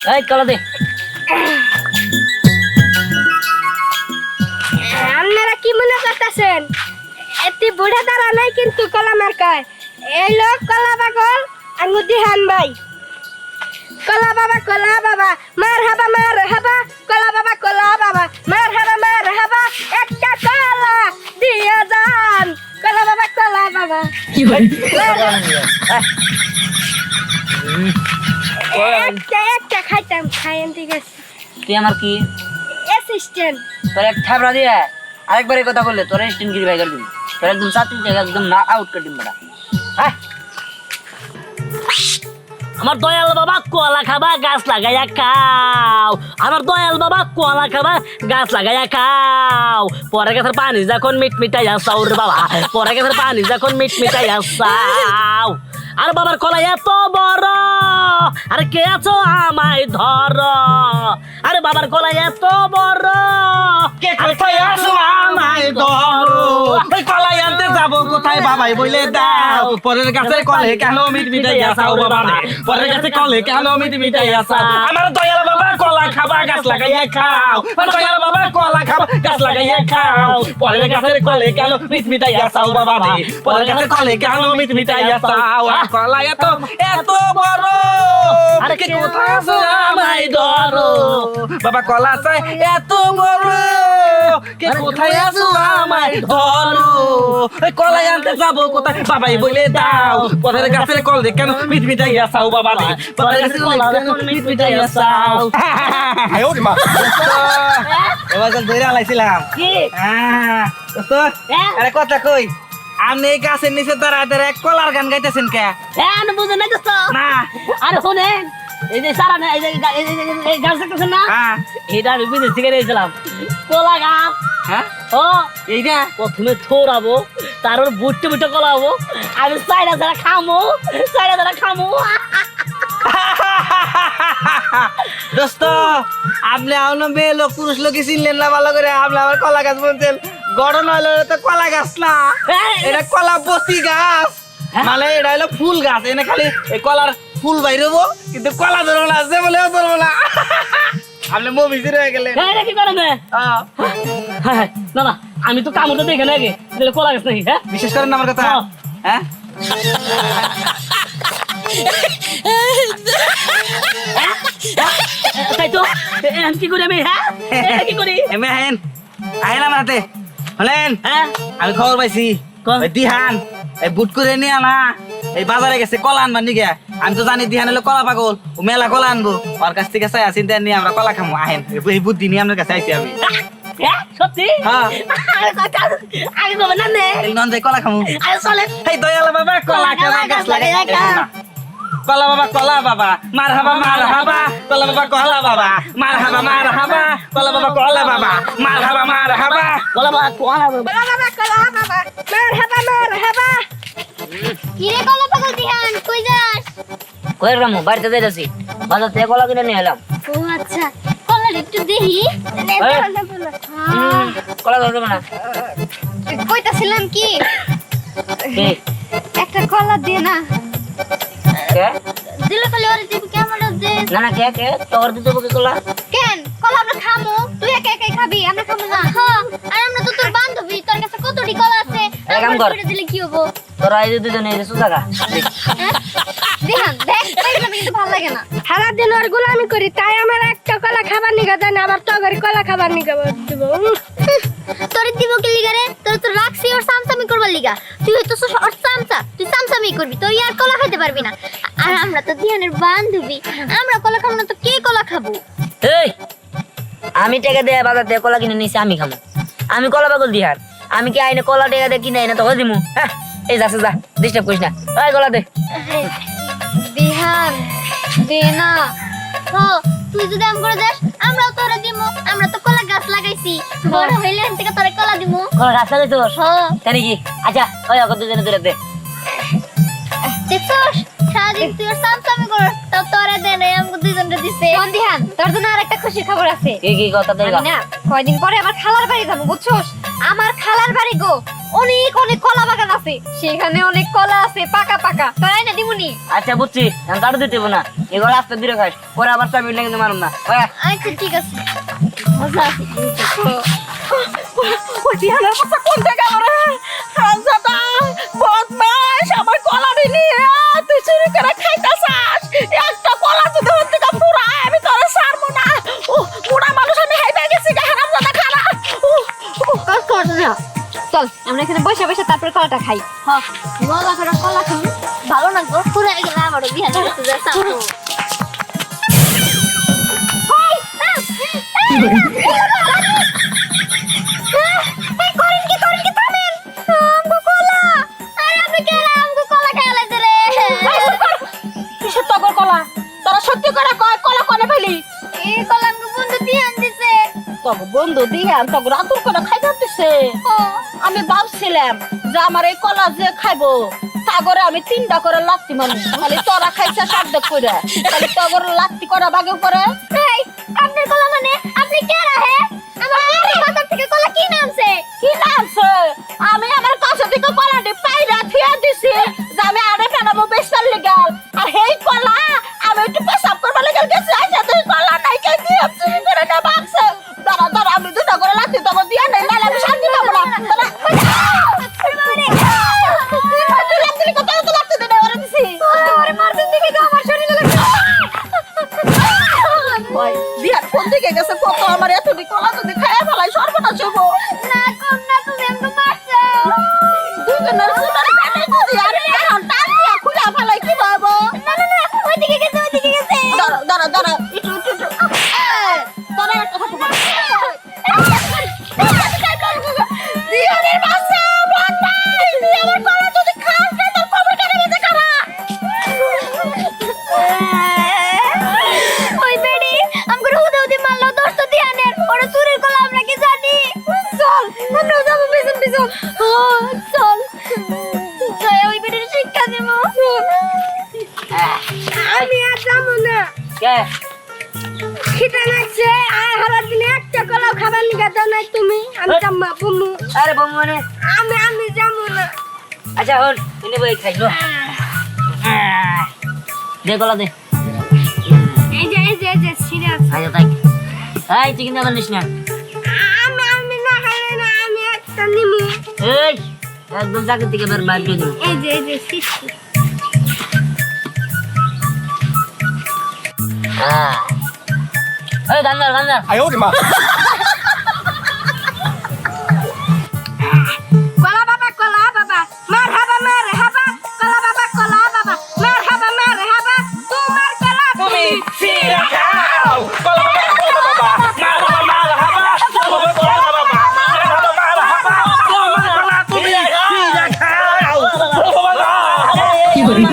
এই কলা দে। আপনারা কি মনে করতেছেন এটি বুড়া দাঁড়া নাই কিন্তু কলা মার্কায় এই লোক কলা পাগল আঙ্গুতি হান ভাই কলা বাবা মার হাবা কলা বাবা মার হাবা একটা কলা দিয়ে যান কলা বাবা কি ভাই একটা খাইতাম খাইন ঠিক আছে তুই আমার কি অ্যাসিস্ট্যান্ট তোর এক থাবড়া দিয়ে আরেকবার এই কথা বললে তোর স্টেন গিরি ভাই করে দিবি তোর একদম চাকরি থেকে একদম না আউট করে দিবি বেটা হ্যাঁ আমার দয়াল বাবা কলা খাবা গাছ লাগাইয়া খাও আমার দয়াল বাবা কলা খাবা গাছ লাগাইয়া খাও পরে গাছের পানি যখন মিটমিটাইয়া চাও রে বাবা পরে গাছের পানি যখন মিটমিটাইয়া চাও আর বাবার কলা এত বড় আর কে আছো আমায় ধর আরে বাবার কলা এত বড় কে কোথায় আছো আমায় ধরো ওই কলাই আনতে যাবো কোথায় বাবাই বলে দাও পরের গাছের কলে কেন মিটমিটাইয়া চাও বাবা পরের গাছে কলে কেন মিটমিটাইয়া চাও আমার দয়াল বাবা কলা খাবা গাছ লাগাইয়া খাও আমার দয়াল বাবা কলা খাবা গাছ লাগাইয়া খাও পরের গাছের কলে কেন মিটমিটাইয়া চাও বাবা পরের গাছের কলে কেন মিটমিটাইয়া চাও আর কলা এত বড় আরে কে কোথায় আছো আমায় ধরো বাবা কলা চাই এত বড় কে কোথায় আছো আমায় ধরো ওই কলাই আনতে যাবো কোথায় বাবাই বলে দাও পরের গাছের কল দে কেন মিটমিটাইয়া চাও বাবা রে পরের গাছের কল কেন মিটমিটাইয়া চাও ওরে মা এবার তো ধরে আলাইছিলাম কি হ্যাঁ দোস্ত আরে কথা কই আপনি এই গাছের নিচে দাঁড়ায় এক কলার গান গাইতেছেন কে হ্যাঁ বুঝে নাই দোস্ত না আরে শোনেন এই যে সারা এই যে এই গাছ দেখতেছেন না হ্যাঁ এটা আমি বিদেশ থেকে নিয়েছিলাম কলা গাছ হ্যাঁ ও এইটা প্রথমে থোড়াবো তারপর বুটে বুটে কলাবো আমি সাইডা ছাড়া খামো দোস্ত আপনি আমার মেয়ে লোক পুরুষ লোকই চিনলেন না ভালো করে আপনি আমার কলা গাছ বলছেন গড়ন হলো তো কলা গাছ না এটা কলা বসি গাছ মানে এটা হলো ফুল গাছ এনে খালি এই কলার ফুল বাইরেবো কিন্তু কলা ধরবো না যে বলে ধরবো না আপনি মবিজির হয়ে গেলেন এটা কি করেন না না আমি তো কামড়টা দেখে না আগে কলা গাছ নাকি হ্যাঁ বিশেষ করেন না আমার কথা হ্যাঁ তাই তো এখন কি করি আমি হ্যাঁ এটা কি করি এমে আহেন আহেন আমার হাতে হলেন হ্যাঁ আমি খবর পাইছি ওই দিহান এই বুট করে নিয়ে না এই বাজারে গেছে কলা আনবার নিগে আমি তো জানি দিহান হলো কলা পাগল ও মেলা কলা আনবো ওর কাছ থেকে চাই চিন্তা নিয়ে আমরা কলা খামো আহেন এই বুদ্ধি নিয়ে আপনার কাছে আইছি আমি সত্যি হ্যাঁ আগে কবে না নে নন যাই কলা খামো আরে চলে এই দয়াল বাবা কলা খাবা গাছ লাগাই কলা বাবা মার হাবা কলা বাবা কলা বাবা মার হাবা কলা বাবা কলা বাবা মার হাবা কলা বা কোলা কলা বাবা মার হাবা কিরে কলা পাগল দিহান কই যাস? কই রামু বাড়িতে যাইতাছি বাজার থেকে কলা কিনে নিয়ে এলাম ও আচ্ছা কলা একটু দেখি। কলা ধরবে না কইতাছিলাম কি কে একটা কলা দে না। কে দিলে কলে ওরে দিব কেমন দে? না না কে তোর দিতে বকে কলা কেন কলা আমরা খামু, তুই একা একাই খাবি, আমরা খামু না। হ্যাঁ আর আমরা তো তোর বান্ধবী, তোর কাছে কতটি কলা আছে, এক কাম কর। আমরা দিলে কি হবো? তোরা এই দুজনে এই সুজাগা হ্যাঁ? দিহান দেখ এইগুলো কিন্তু ভালো লাগে না। সারা দিন ওর গোলামি করি তাই আমার একটা কলা খাবার নিগা দেয় না আবার তো কলা খাবার নিগা দিব তোর দিব কি লিগা রে? তোর তো রাখছি ওর সামসামি করবার লিগা। তুই হয়তো ওর তুই সামসামি করবি, তুই আর কলা খাইতে পারবি না। আর আমরা তো দিহানের বান্ধবী, আমরা কলা খাবো না তো কে কলা খাবো? এই আমি টাকা দিয়ে বাজার থেকে কলা কিনে নিয়েছি আমি খামো আমি কলা পাগল দিহার আমি কি আইনে কলা টাকা দিয়ে কিনে আইনে তো দিমু হ্যাঁ এই যাচ্ছে যা ডিস্টার্ব করিস না ওই কলা দে দিহান দে না। ও তুই যদি আম করে যাস আমরাও তোরে দিমু, আমরা তো কলা গাছ লাগাইছি, বড় হইলে এখান থেকে তোরে কলা দিমু। কলা গাছ লাগাইছো হ্যাঁ তাই নাকি আচ্ছা ওই অগর দুজনে দূরে দে দেখছস সারাদিন তুই ওর সামসামি করস তাও তোরে দে না, আমাকে দুইজনকে দিছে। দিহান তোর জন্য আরেকটা খুশির খবর আছে কি কথা দেই আমি না কয়দিন পরে আবার খালার বাড়ি যাবো বুঝছস আমার খালার বাড়ি গো অনেক অনেক কলা বাগান আছে, সেখানে অনেক কলা আছে পাকা পাকা, তোরাই না দিমুনি। আচ্ছা বুঝছি, আমি তাড়ু দিতে না, এগুলো আস্তে ধীরে খাস, পরে আবার চাবি লেগে মারুম না। আচ্ছা ঠিক আছে, মজা আছে। ওই দিহানের বাচ্চা কোন জায়গা রে? হামজাদা বদমাশ, আমার কলা নিয়ে তুই চুরি করে খাইতাছাস। একটা কলা যদি ওর থেকে পুরাই আমি তোরে ছাড়বো না। ও বুড়া মানুষ, আমি হাইবে গেছি গা, হারামজাদা খারা। চল আমরা এখানে বসে বসে তারপরে কলাটা খাই। হ্যাঁ মজা করে কলা খাই, ভালো না গো, পুরো গেলে আমারও বিহানের কাছে যা সামনে। কিসের টগর কলা? তোরা সত্যি করে কয় কলা কোনে পেলি? তবে বন্ধু দিহান তগর আতুর করে খাইতে দিছে। আমি ভাবছিলাম যে আমার এই কলা যে খাইবো তাগরে আমি 3টা করে লাত্তি মারব, খালি তোরা খাইছে সার্ধেক কইরা, খালি তগর লাত্তি করা বাগে করে। আপনার কলা মানে আপনি কে রাহে? আমার মাথার থেকে কলা কি নামছে? কি নামছে? আমি আমার কাছে থেকে কলাটি পাইরা থিয়া দিছি যে আমি আরে ফেনাবো বেশাল লিগাল, আর হেই কলা আমি একটু পেশাব করবার লিগাল গেছি, আইসা তুই কলা নাই কে দিয়ে চুরি করে না ভাবছে। দাঁড়া দাঁড়া, আমি 2টা করে লাত্তি তখন দিয়া নেই, নাহলে আমি শান্তি পাবো না। দাঁড়া, তুই লাত্তি লিখে তোর তো লাত্তি দিনে ওরে দিছি। ওই দিহান কোন দিকে গেছে কত? আমার এতটি কলা যদি খাইয়া ফেলাই সর্বনাশ হবো। না কম না, তুমি আমাকে মারছো। দুজনের সুতারি পেটে যদি আমি এখন টান দিয়া খুলে ফেলাই কি ভাবো? না না না, ওইদিকে গেছে ওইদিকে গেছে। দাঁড়া দাঁড়া দাঁড়া, একটু একটু একটু। তোরা একটা কথা বল। দিহানের বাচ্চা বদমাই, তুই আমার কলা যদি খাস না তোর কবর কেটে বেঁধে খাবা। ওই বেডি আমগো উদে উদে মারলো, দোষ তো দিয়ানের, ওরে চুরির কলা আমরা কি জানি। চল আমরা যাবো পিছন পিছন। চল জয়, ওই বেডির শিক্ষা দেবো। আমি আর যাবো না, কে খিদে লাগছে। আর হারার দিনে একটা কলাও খাবার নিয়ে দাও নাই তুমি। আমি জাম্মা বুমু, আরে বউ মানে আমি যাবো না। আচ্ছা হল এনে বই খাইলো দে গলা দে। এই যে সিরিয়াস। আচ্ছা তাই এই তুই কিন্তু আবার নিস না। আমি না খাইলে না, আমি একটা নিমু। এই একদম চাকরি থেকে বের বাইর করে দিবি। এই যে শিশি। এই গান্দার গান্দার 哎呦我的妈！ কলা বাবা মারহাবা মারহাবা, কলা বাবা মারহাবা মারহাবা, তোমার কলা তুমি সিরা খাও কলা বাবা মারহাবা মারহাবা তোমার কলা বাবা মারহাবা মারহাবা তোমার কলা তুমি সিরা খাও বাবা কি বলি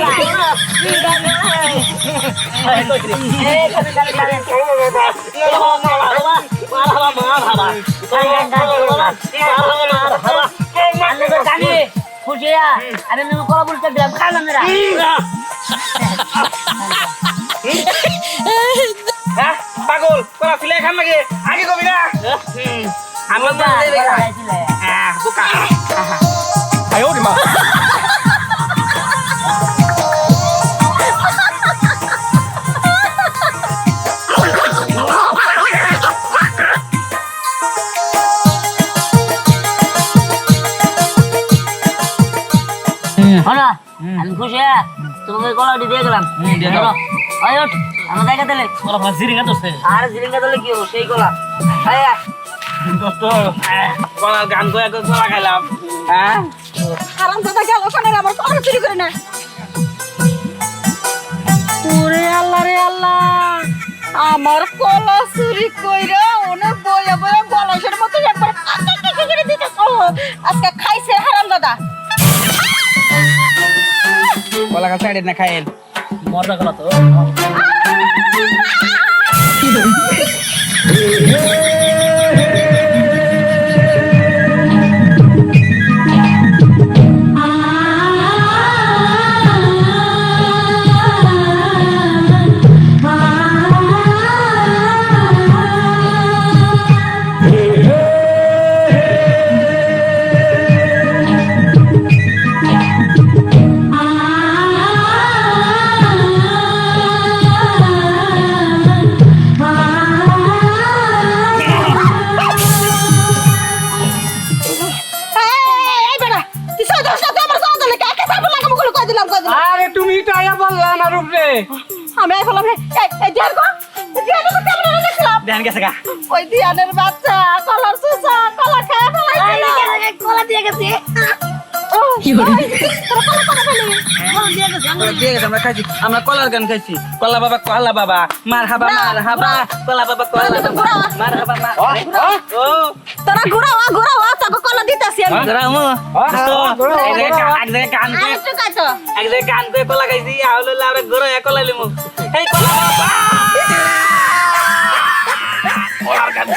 আমি কলা বলতে দিলাম খালাম না পাগল কলা ফিলে খান নাকি আগে কবি না আমি বোকা 哎呦我的妈！ হলো আমি খুশি তোমাকে কলাটি দিয়ে গেলাম আমার দেখা দিলে জিরিঙ্গা তো আর জিরিঙ্গা দিলে কি হবো সেই কলা আয়া দোস্ত কলার গান কয়ে কলা খাইলাম হ্যাঁ হারামজাদা গেল কোনে রে, আমার কলা চুরি করে না। ওরে আল্লাহ রে আল্লাহ, আমার কলা চুরি কইরা ওনে বইয়া বইয়া গলাশের মতো একবার করে দিতেছ। আজকে খাইছে হারামজাদা। কলা গাছ সাইডে না খাইল মজা কলা তো ধ্যান গেছে গা ওই ধ্যানের বাচ্চা কলার সুসা কলা খায় ফেলাই কলা দিয়ে গেছে দিয়ে গেছে আমরা খাইছি আমরা কলার গান খাইছি কলা বাবা মার হাবা কলা বাবা মার হাবা ও তোরা ঘুরাও তোকে কলা দিতেছি আমি রামু এক জায়গায় গান আর একটু খাইতো এক জায়গায় গান করে কলা খাইছি আউলে লাউরে গরো এক কলা লিমু এই কলা বাবা কলার গান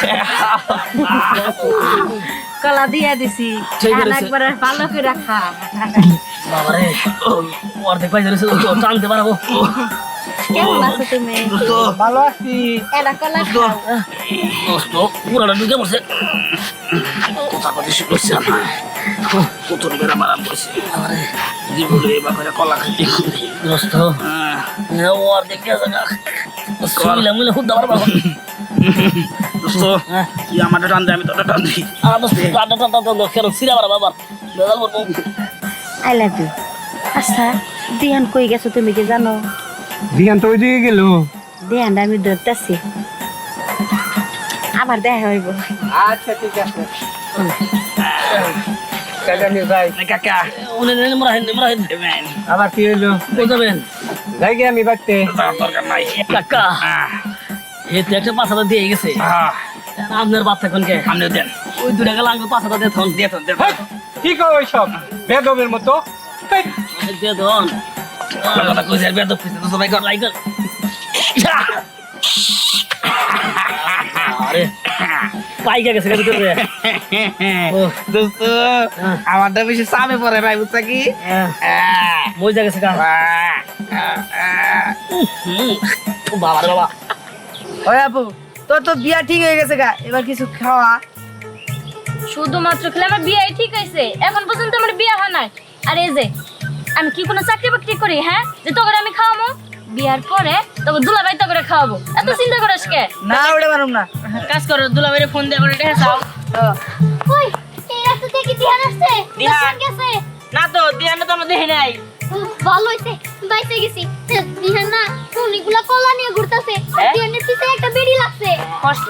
কলা দিয়ে দিছি ঠিক আছে। একবারে ভালো করে রাখা বাবারে অর্ধেক পয়সা রয়েছে টানতে পারবো কেমন আছো তুমি ভালো আছি এটা কলা খাও দোস্ত পুরাটা ঢুকে পড়ছে কোথা কথা শুরু করছে আমার কতর বেড়া মারাম করছে আরে জীবনে এবার করে কলা খাইতে দোস্ত অর্ধেক গেছে না শুইলাম মিলে খুব দাবার বাবা দোস্ত তুই আমারটা টান দে আমি তোটা টান দিই দোস্ত টাটা টাটা টাটা কেন সিরা মারা বাবা বেজাল বলবো আই লাভ ইউ আচ্ছা দিহান কই গেছো তুমি কি জানো দিগান তো ওইদিকে গেল দিহান আমি ধরতেছি আবার দেখা হইব আচ্ছা ঠিক আছে কাজানি ভাই কাকা উনি মরাহেন আবার কি হইলো বুঝাবেন যাই গে আমি বাড়তে দরকার নাই কাকা এতে একটা পাঁচটা দিয়ে গেছে আপনার বাচ্চা কোনকে সামনে দেন ওই 2 টাকা লাগবে পাঁচটা দিয়ে থন দেন কি কো ওই সব বেদবের মতো হেই, দিয়ে ধন কথা কইছে আর বেদ পিছে তো সবাই কর লাইক আরে পাইকা গেছে ভিতরে দোস্ত আমারটা বেশি চাপে পড়ে ভাই বুঝছা কি মই যা গেছে কা বাবা রে বাবা ওই আপু তোর তো বিয়া ঠিক হয়ে গেছে গা এবার কিছু খাওয়া শুধুমাত্র খেলে আমার বিয়ে ঠিক হয়েছে এখন পর্যন্ত আমার বিয়ে হয় নাই আর এই যে আমি কি কোনো চাকরি বাকরি করি হ্যাঁ যে তোকে আমি খাওয়াবো বিয়ার পরে তোকে দুলাভাই তোকে খাওয়াবো এত চিন্তা করিস কে না ওটা পারুম না কাজ করো দুলাভাইরে ফোন দিয়ে করে দেখে যাও ওই এই রাস্তা থেকে কি ধ্যান আসছে দিহান। গেছে না তো দিয়ানে তো আমরা দেখি নাই ভালো হইছে বাইসে গেছি দিহান না অনেকগুলা কলা নিয়ে ঘুরতাছে আর দিহানের পিছে একটা বেড়ি লাগছে কষ্ট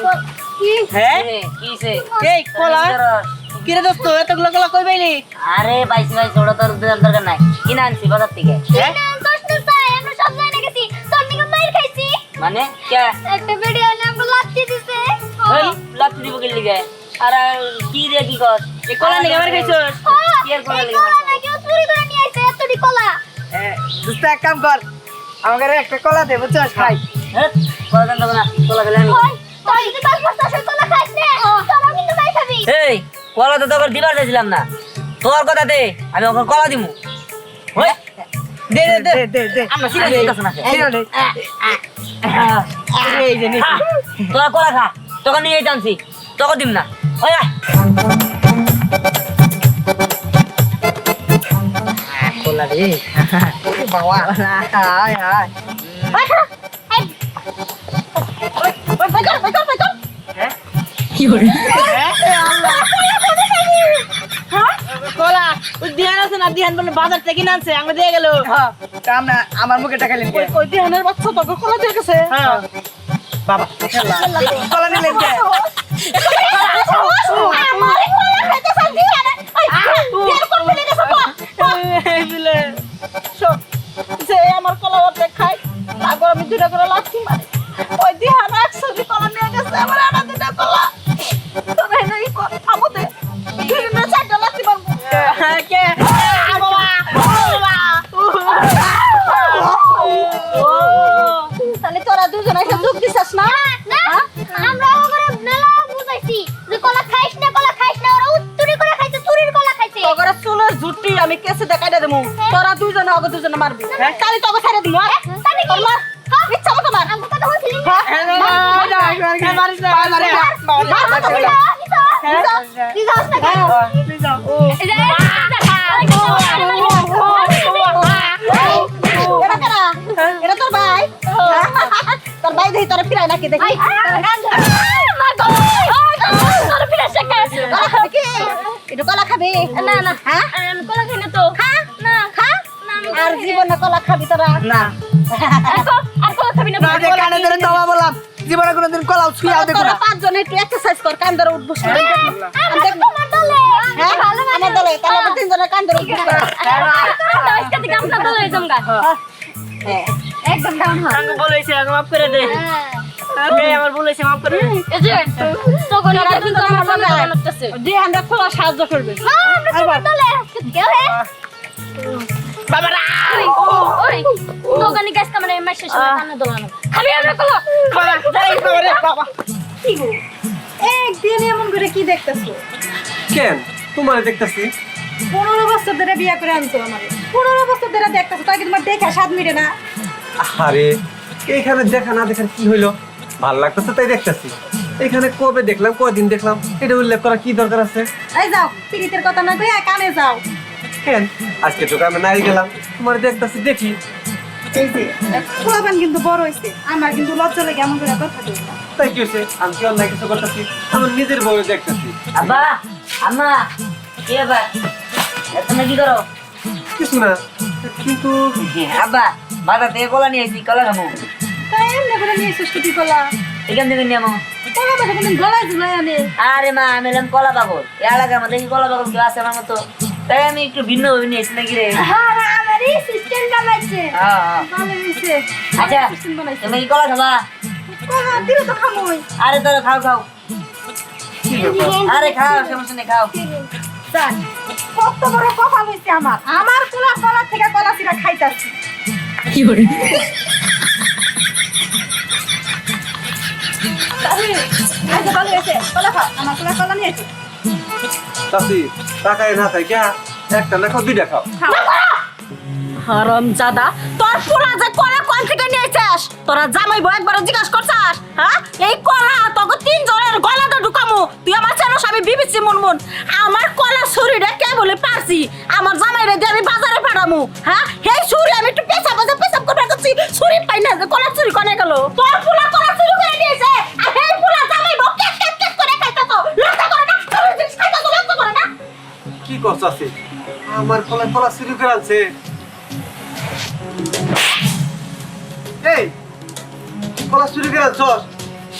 কি হ্যাঁ কিছে এই কলা কি রে দোস্ত এতগুলো কলা কই পাইলি আরে বাইসি ভাই ওটা তোর দরকার নাই কিনা আনছি বাজার থেকে না কষ্ট চাই আমি সব জানে গেছি তোর নিকে মাইর খাইছি মানে কে একটা বেড়ি আনে আমাকে লাত্তি দিছে ওই লাত্তি দিব গেলি গে আর কি রে কি কর এই কলা নিয়ে আমার খাইছস কি আর কলা এই লেগে কলা না কেউ চুরি করে নিয়ে আইছে এতটি কলা দোস্ত এক কাম কর আমাকে একটা কলা দে বুঝছস খাই হ্যাঁ কলা দেন না কলা গেলে আমি ওই তুই যদি 10 বস্তা সেই কলা খাইছ না তোরা কিন্তু মাইর খাবি এই কলা তো তোর দিবার চাইছিলাম না তোর কথা দে আমি ওখানে কলা দিমু ওই দে দে দে দে দে দে আমরা সিরিয়াস হইতাছ না এই নে। এই যে নি তোরা কলা খা তোকে নিয়ে টানছি তোকে দিম না ওই আয়। কলা রে বাবা হাই হাই কলা ওই দিয়ান আছে না দিয়ান বলে বাজার থেকে কিনে আনছে আমরা দিয়ে গেল হ্যাঁ কাম না আমার মুখে টাকা লিন ওই দিয়ানের বাচ্চা তোকে কলা দিয়ে গেছে হ্যাঁ বাবা কলা নিলেন কে আমারে কলা খাইতে চাই দিহান দিহান কোন ফেলে গেছে এই বিলে যে আমার কলা ওতে খাই তারপর আমি 2টা করে লাথি মারি ওই দিহান একসাথে কলা নিয়ে গেছে আমার আনা 2টা কলা তবে নাই আমতে দিনে 4টা লাথি মারবো কে তাহলে তোরা দুজন এসে যোগ দিছস না না আমরা ওরে মেলা বুঝাইছি যে কলা খাইছ না ওরা উত্তরি করে খাইছে চুরির কলা খাইছে তোরা চুলের ঝুটি আমি কেসে দেখাই দেবো তোরা দুজনে ওকে দুজনে মারবি কালি তোকে ছেড়ে দিমু আর তাহলে কি মার ইচ্ছা মতো মার আমগো কথা হইছিল মারিস না এটা তোর ভাই তোর ভাই দেখি তোর ফিরাই নাকি দেখি একটু কলা খাবি না না হ্যাঁ আমি কলা খাই না তো খা না খা না আমি আর জীবনে কলা খাবি তোরা না আর কলা খাবি না না যে কানে ধরে দবা বললাম জীবনে কোনোদিন কলা ছুঁয়াও দেখো তোরা না। পাঁচজন একটু এক্সারসাইজ কর কান ধরে উঠবো তোমার দলে হ্যাঁ আমার দলে তাহলে আমরা তিনজনে কান ধরে উঠবো আজকে থেকে আমরা দলে জমগা একদম ডাউন হয় আঙ্গু বলেছে আঙ্গু মাফ করে দে আমার বলেছে মাফ করে দে এই যে তখন এটা কিন্তু আমার দলে লাগতেছে যে আমরা খোলা সাহায্য করবে আমরা তোমার দলে কেউ হে বাবারা ওই দোকানি গাছ কামনে মাসে সবাই কানে দলানো খালি আমরা কলো বাবা একদিন এমন করে কি দেখতেছো কেন তোমার দেখতেছি 15 বছর ধরে বিয়ে করে আনছো আমারে 15 বছর ধরে দেখতেছো তাই কি তোমার দেখা স্বাদ মিটে না আরে এইখানে দেখা না দেখার কি হইলো ভাল লাগতেছে তাই দেখতেছি এখানে কবে দেখলাম কদিন দেখলাম এটা উল্লেখ করা কি দরকার আছে এই যাও পিরিতের কথা না কই কানে যাও কেন আজকে তো আমি নাই গেলাম তোমার দেখতেছি দেখি এই যে পোলাপান কিন্তু বড় হইছে আমার কিন্তু লজ্জা লাগে এমন করে কথা কই না তাই কি হয়েছে আমি কি অন্যায় কিছু করতেছি আমার নিজের বউ দেখতেছি আব্বা আম্মা কি ব্যাপার তুমি কি করো কিছু না কিন্তু আব্বা বাজার থেকে কলা নিয়ে এসেছি কলা খাবো তাই এমনি করে নিয়ে এসে ছুটি কলা এখান থেকে নিয়ে আমো কলা বাসা কোনদিন গলায় ঝুলাই আনে আরে মা আমি এলাম কলা পাগল এই এলাকার মধ্যে কি কলা পাগল কেউ আছে আমার মতো তাই আমি একটু ভিন্ন ভাবে নিয়ে এসেছি নাকি রে হ্যাঁ আমারই সিস্টেম বানাইছে হ্যাঁ, হ্যাঁ। ভালো হইছে আচ্ছা তুমি কি কলা খাবা কলা দিলে তো খামোই আরে তোরা খাও খাও আরে খাও সমস্যা নেই খাও যাক কত বড় কপাল হইছে আমার পোলা কলা থেকে কলা চিরা খাইতাছি আচ্ছা ভালো হয়েছে কলা খাও আমার পোলা কলা নিয়ে এসে চাষি টাকায় না থাকে একটা না খাও দুইটা খাও হারাম জাদা তোর পোলা যে কলা কোন থেকে নিয়েছিস তোরা জামাই বউ একবার জিজ্ঞাসা করছাস হ্যাঁ এই কলা তোকে তিন জনের গলাতে ঢুকামু তুই আমার ছেলের স্বামী বিবিসি মুনমুন আমার কলা ছুরিটা কে বলে পারছি আমার জামাইরে দিয়ে আমি বাজারে পাঠামু হ্যাঁ এই ছুরি আমি একটু পেছাব করে রাখছি ছুরি পাই না যে কলা চুরি কোনে গেল তোর পোলা কলা চুরি করে নিয়েছে আর এই পোলা জামাই বউ কেক কেক কেক করে খাইতাছো লজ্জা করে না চুরি জিনিস খাইতাছো লজ্জা করে না কি করছ আছে আমার কলা কলা শুরু করে আনছে এই কলা চুরি করে আনছস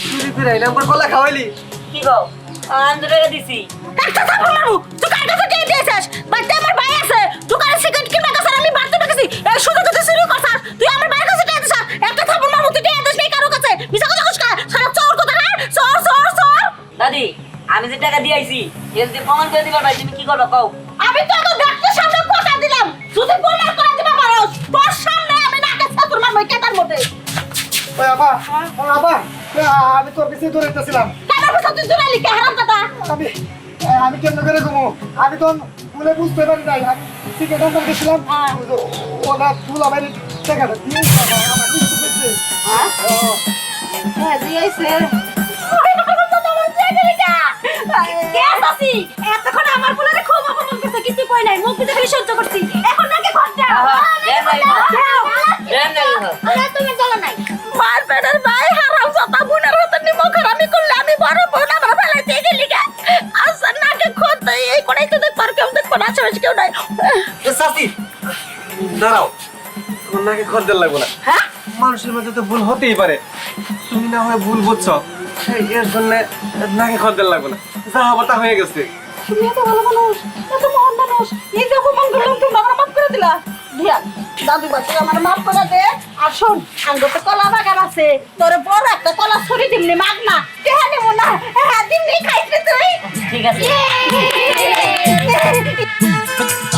চুরি করে আইনা আমার কলা খাওয়াইলি কি গো আমি 2 টাকা দিছি একটা থাপ্পড় মারবো তুই কার কাছে দিয়ে দিয়েছিস বাড়িতে আমার ভাই আছে দোকানে সিগারেট কিনবে কাছে আমি বাড়তে গেছি এই সুযোগ কাছে শুরু করছাস তুই আমার ভাইয়ের কাছে দিয়ে দিছিস একটা থাপ্পড় মারবো তুই দিয়ে দিস নাই কারো কাছে মিছা কথা কইছ না সারা চোর কথা না চোর দাদি আমি যে টাকা দিয়ে আইছি এর যে প্রমাণ করে দিবার ভাই তুমি কি করবে কও আমি তো তো দেখতে সামনে কথা দিলাম যদি প্রমাণ করে দিবা পারোস তোর সামনে আমি নাকে থাপ্পড় মারবো কেটার মধ্যে ওই আবা আমি তোর কাছে দৌড়াইতেছিলাম কেন বসে তুই জুড়ালি কে হারাম কথা আমি কেমন করে ঘুমো আমি তো বলে বুঝতে পারি নাই আমি টিকেট অন্তর গেছিলাম ওরা তুলা বাইরে টাকাটা দিয়ে আমার কিছু পেয়েছে হ্যাঁ দিয়েছে কে আসি এতক্ষণ আমার বলে খুব অপমান করছে কিছু কই নাই মুখ পিছে খালি সহ্য করছি এখন নাকি ঘন্টা তুমি দলে নাই মার পেটের ভাই হারাম সাতা বুনের হাতে নিমখ হারামি করলে আমি বড় বোন আমার ফেলাইতে গেলি গা আচ্ছা নাকে খোদ এই কোনাই তো দেখ পার কেউ দেখবো না আশেপাশে কেউ নাই চাষি দাঁড়াও তোমার নাকি খরদের লাগবো না হ্যাঁ মানুষের মধ্যে তো ভুল হতেই পারে তুমি না হয় ভুল বুঝছো এর জন্য নাকি খরদের লাগবো না যা হবার তা হয়ে গেছে তুমি এত ভালো মানুষ এত মহান মানুষ নিজে অপমান করলাম তুমি আমার মাফ করে দিলা দিয়া দাদু বাচ্চা আমার মাফ করে দে আর শোন আঙ্গতে কলা বাগান আছে তোর বড় একটা কলা ছড়ি দিমনি মাগ না দেহা নেবো না হ্যাঁ দিমনি খাইতে তুই ঠিক আছে